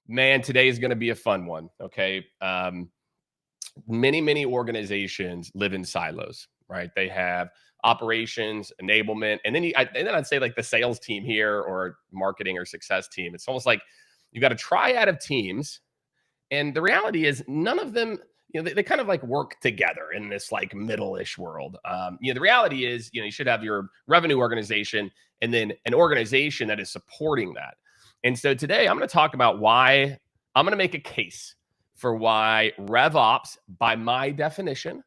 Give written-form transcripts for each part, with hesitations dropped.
Man, today is going to be a fun one. Okay. Many organizations live in silos, right? They have operations, enablement, and then I'd say like the sales team here or marketing or success team. It's almost like you've got a triad of teams, and the reality is none of them, they kind of like work together in this like middle-ish world. The reality is, you should have your revenue organization and then an organization that is supporting that. And so today I'm going to talk about why I'm going to make a case for why RevOps, by my definition,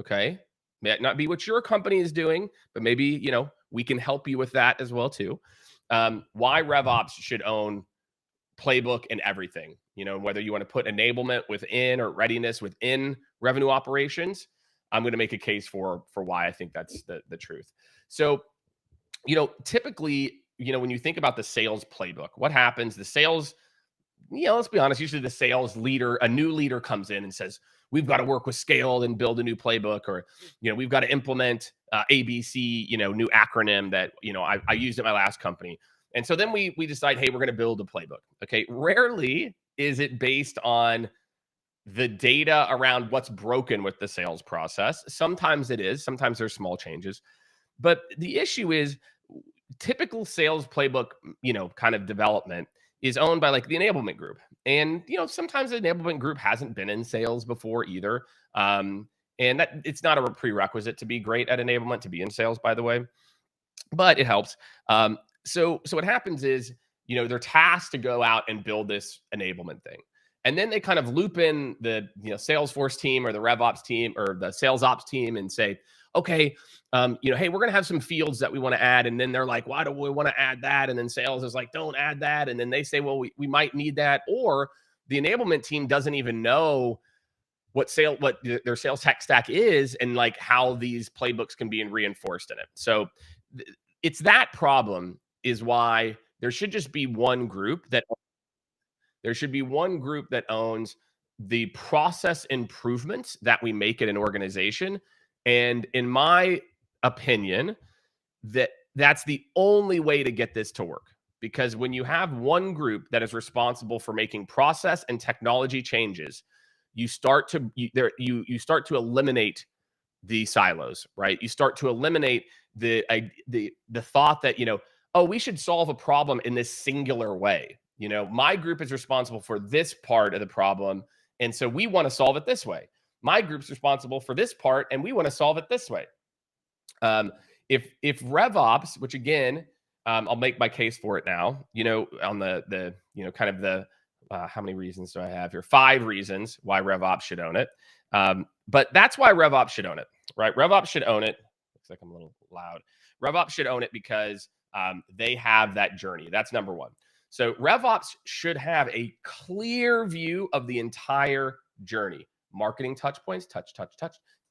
okay, may not be what your company is doing, but maybe, we can help you with that as well too. Why RevOps should own Playbook and everything, whether you want to put enablement within or readiness within revenue operations. I'm going to make a case for why I think that's the truth. So, typically, when you think about the sales playbook, what happens? The sales, let's be honest, usually the sales leader, a new leader comes in and says, we've got to work with Scaled and build a new playbook, or, we've got to implement ABC, new acronym that, I used at my last company. And so then we decide, hey, we're going to build a playbook. Okay. Rarely is it based on the data around what's broken with the sales process. Sometimes it is. Sometimes there's small changes. But the issue is typical sales playbook, kind of development is owned by like the enablement group. And, sometimes the enablement group hasn't been in sales before either. And that it's not a prerequisite to be great at enablement, to be in sales, by the way, but it helps. So what happens is, they're tasked to go out and build this enablement thing. And then they kind of loop in the, Salesforce team or the RevOps team or the sales ops team and say, okay, hey, we're going to have some fields that we want to add. And then they're like, why do we want to add that? And then sales is like, don't add that. And then they say, well, we might need that. Or the enablement team doesn't even know what their sales tech stack is and like how these playbooks can be reinforced in it. So it's that problem is why there should just be one group that owns the process improvements that we make at an organization. And in my opinion, that's the only way to get this to work. Because when you have one group that is responsible for making process and technology changes, you start to eliminate the silos, right? You start to eliminate the thought that, oh, we should solve a problem in this singular way. My group is responsible for this part of the problem, and so we want to solve it this way. My group's responsible for this part, and we want to solve it this way. If RevOps, which again, I'll make my case for it now, on the kind of the how many reasons do I have here? 5 reasons why RevOps should own it. But that's why RevOps should own it, right? RevOps should own it. Looks like I'm a little loud. RevOps should own it because they have that journey. That's number one. So RevOps should have a clear view of the entire journey. Marketing touch points, touch,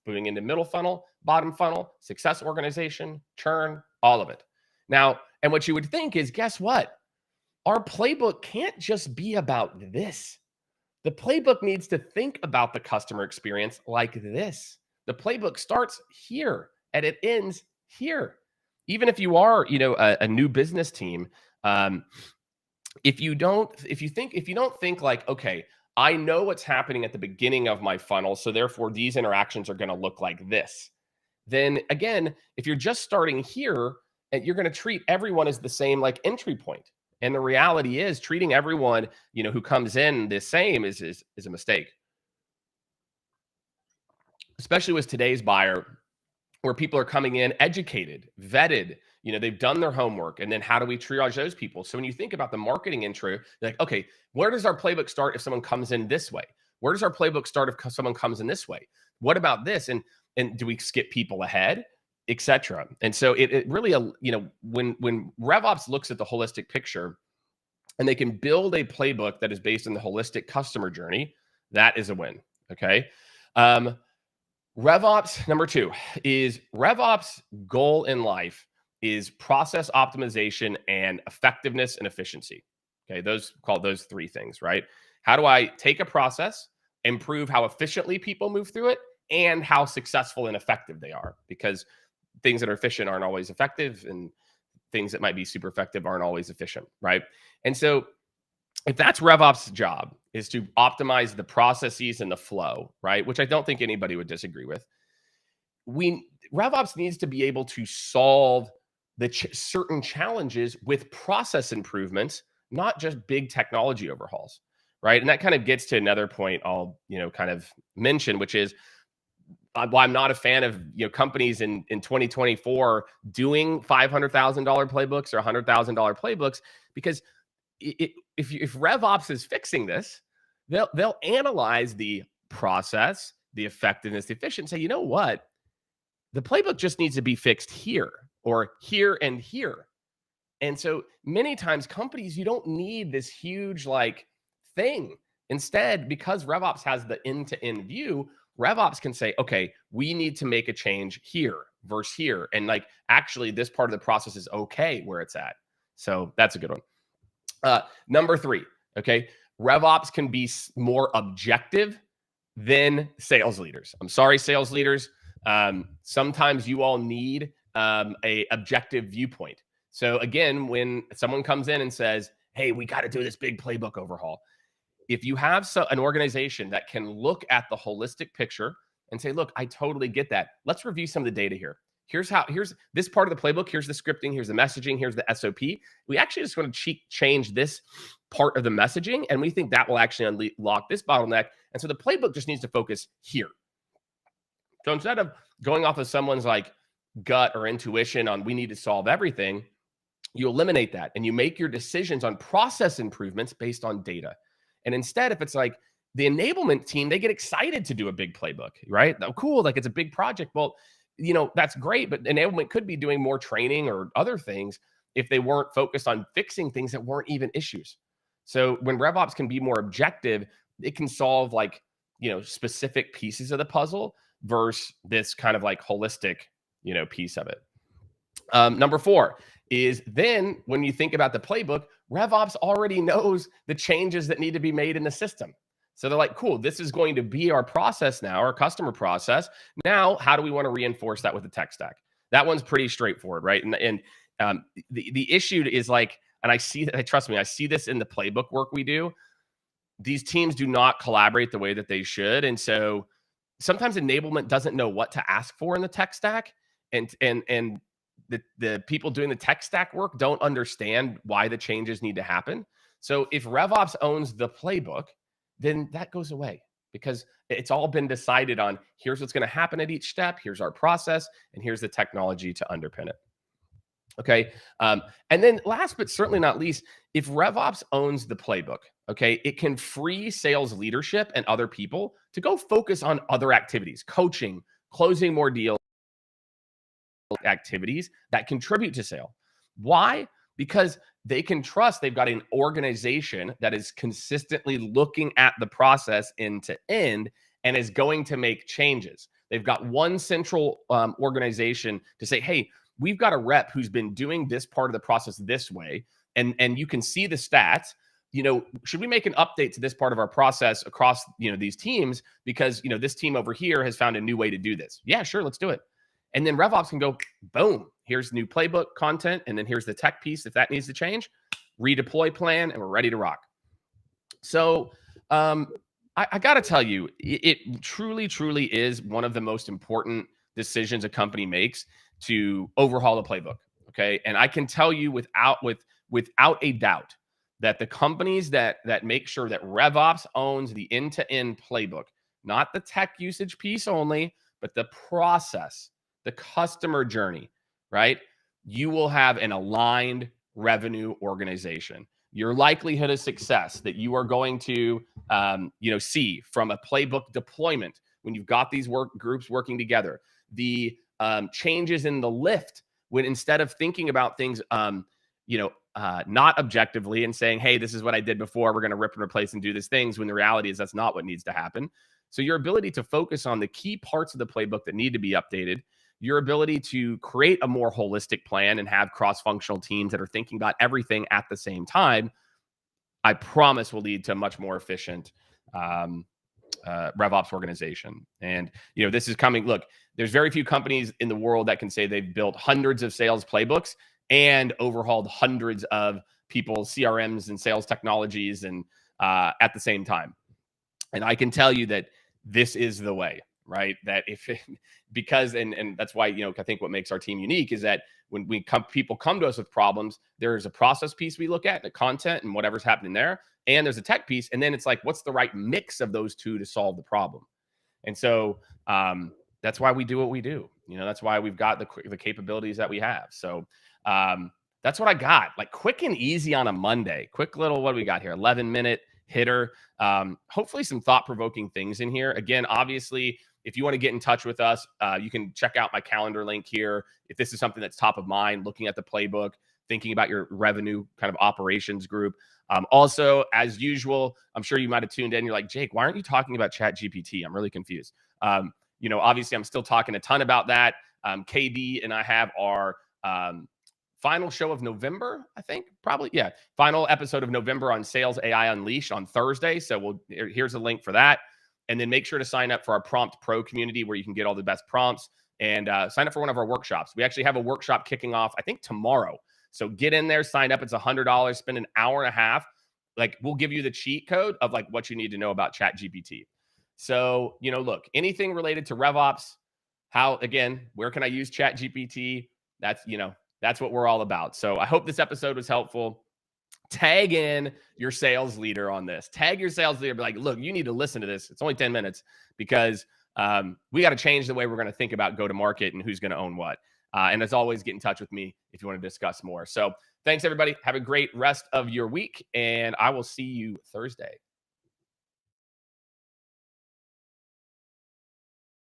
moving into middle funnel, bottom funnel, success organization, churn, all of it. Now, and what you would think is, guess what? Our playbook can't just be about this. The playbook needs to think about the customer experience like this. The playbook starts here and it ends here. Even if you are, a new business team, if you don't think like, okay, I know what's happening at the beginning of my funnel, so therefore these interactions are going to look like this. Then again, if you're just starting here, you're going to treat everyone as the same like entry point. And the reality is treating everyone, who comes in the same is a mistake. Especially with today's buyer, where people are coming in educated, vetted, they've done their homework. And then how do we triage those people? So when you think about the marketing intro, you're like, okay, where does our playbook start if someone comes in this way? Where does our playbook start if someone comes in this way? What about this? And do we skip people ahead, etc.? And so it really, when RevOps looks at the holistic picture and they can build a playbook that is based on the holistic customer journey, that is a win. Okay. RevOps, number 2, is RevOps goal in life is process optimization and effectiveness and efficiency. Okay, those 3 things, right? How do I take a process, improve how efficiently people move through it, and how successful and effective they are? Because things that are efficient aren't always effective, and things that might be super effective aren't always efficient, right? And so if that's RevOps' job, is to optimize the processes and the flow, right? Which I don't think anybody would disagree with. RevOps needs to be able to solve the certain challenges with process improvements, not just big technology overhauls, right? And that kind of gets to another point I'll kind of mention, which is why I'm not a fan of companies in 2024 doing $500,000 playbooks or $100,000 playbooks, because if RevOps is fixing this, they'll analyze the process, the effectiveness, the efficiency. Say, you know what, the playbook just needs to be fixed here or here and here. And so many times companies, you don't need this huge thing. Instead, because RevOps has the end-to-end view, RevOps can say, okay, we need to make a change here versus here. And actually this part of the process is okay where it's at. So that's a good one. Number 3, okay, RevOps can be more objective than sales leaders. I'm sorry, sales leaders. Sometimes you all need a objective viewpoint. So again, when someone comes in and says, hey, we got to do this big playbook overhaul, if you have an organization that can look at the holistic picture and say, look, I totally get that. Let's review some of the data here. Here's this part of the playbook. Here's the scripting. Here's the messaging. Here's the SOP. We actually just want to change this part of the messaging. And we think that will actually unlock this bottleneck. And so the playbook just needs to focus here. So instead of going off of someone's gut or intuition on we need to solve everything, you eliminate that and you make your decisions on process improvements based on data. And instead, if it's the enablement team, they get excited to do a big playbook, right? Oh, cool, it's a big project. Well, that's great, but enablement could be doing more training or other things if they weren't focused on fixing things that weren't even issues. So when RevOps can be more objective, it can solve specific pieces of the puzzle versus this kind of holistic, piece of it. Number 4 is then when you think about the playbook, RevOps already knows the changes that need to be made in the system. So they're cool, this is going to be our process now, our customer process. Now, how do we want to reinforce that with the tech stack? That one's pretty straightforward, right? And the issue is and I see that, trust me, I see this in the playbook work we do. These teams do not collaborate the way that they should. And so sometimes enablement doesn't know what to ask for in the tech stack. And the people doing the tech stack work don't understand why the changes need to happen. So if RevOps owns the playbook, then that goes away because it's all been decided on here's what's going to happen at each step. Here's our process and here's the technology to underpin it. Okay. And then last, but certainly not least, if RevOps owns the playbook, okay, it can free sales leadership and other people to go focus on other activities, coaching, closing more deals, activities that contribute to sale. Why? Because they can trust they've got an organization that is consistently looking at the process end to end and is going to make changes. They've got one central organization to say, hey, we've got a rep who's been doing this part of the process this way, and you can see the stats. Should we make an update to this part of our process across these teams because this team over here has found a new way to do this? Yeah, sure, let's do it. And then RevOps can go, boom, here's new playbook content. And then here's the tech piece. If that needs to change, redeploy plan, and we're ready to rock. So I got to tell you, it truly, truly is one of the most important decisions a company makes to overhaul the playbook. Okay. And I can tell you without a doubt that the companies that make sure that RevOps owns the end-to-end playbook, not the tech usage piece only, but the process, the customer journey, right? You will have an aligned revenue organization. Your likelihood of success that you are going to, see from a playbook deployment when you've got these work groups working together, the changes in the lift when instead of thinking about things, not objectively and saying, hey, this is what I did before, we're going to rip and replace and do these things, when the reality is that's not what needs to happen. So your ability to focus on the key parts of the playbook that need to be updated, your ability to create a more holistic plan and have cross-functional teams that are thinking about everything at the same time, I promise will lead to a much more efficient RevOps organization. And, this is coming. Look, there's very few companies in the world that can say they've built hundreds of sales playbooks and overhauled hundreds of people's CRMs and sales technologies and at the same time. And I can tell you that this is the way, right? That if it, because and that's why, I think what makes our team unique is that when people come to us with problems, there's a process piece we look at, the content and whatever's happening there, and there's a tech piece, and then it's like, what's the right mix of those two to solve the problem? And so that's why we do what we do. That's why we've got the capabilities that we have. So that's what I got. Like quick and easy on a Monday. Quick little, what do we got here? 11-minute hitter. Hopefully some thought-provoking things in here. Again, obviously, if you want to get in touch with us, you can check out my calendar link here. If this is something that's top of mind, looking at the playbook, thinking about your revenue kind of operations group. Also, as usual, I'm sure you might have tuned in. You're like, Jake, why aren't you talking about ChatGPT? I'm really confused. Obviously, I'm still talking a ton about that. KB and I have our final show of November, I think, probably. Yeah. Final episode of November on Sales AI Unleashed on Thursday. So here's a link for that. And then make sure to sign up for our Prompt Pro community where you can get all the best prompts and sign up for one of our workshops. We actually have a workshop kicking off, I think, tomorrow. So get in there, sign up. It's $100, spend an hour and a half. Like we'll give you the cheat code of like what you need to know about ChatGPT. So, look, anything related to RevOps, where can I use ChatGPT? That's what we're all about. So I hope this episode was helpful. Tag in your sales leader on this. Tag your sales leader. Be like, look, you need to listen to this. It's only 10 minutes because we got to change the way we're going to think about go-to-market and who's going to own what. And as always, get in touch with me if you want to discuss more. So thanks, everybody. Have a great rest of your week, and I will see you Thursday.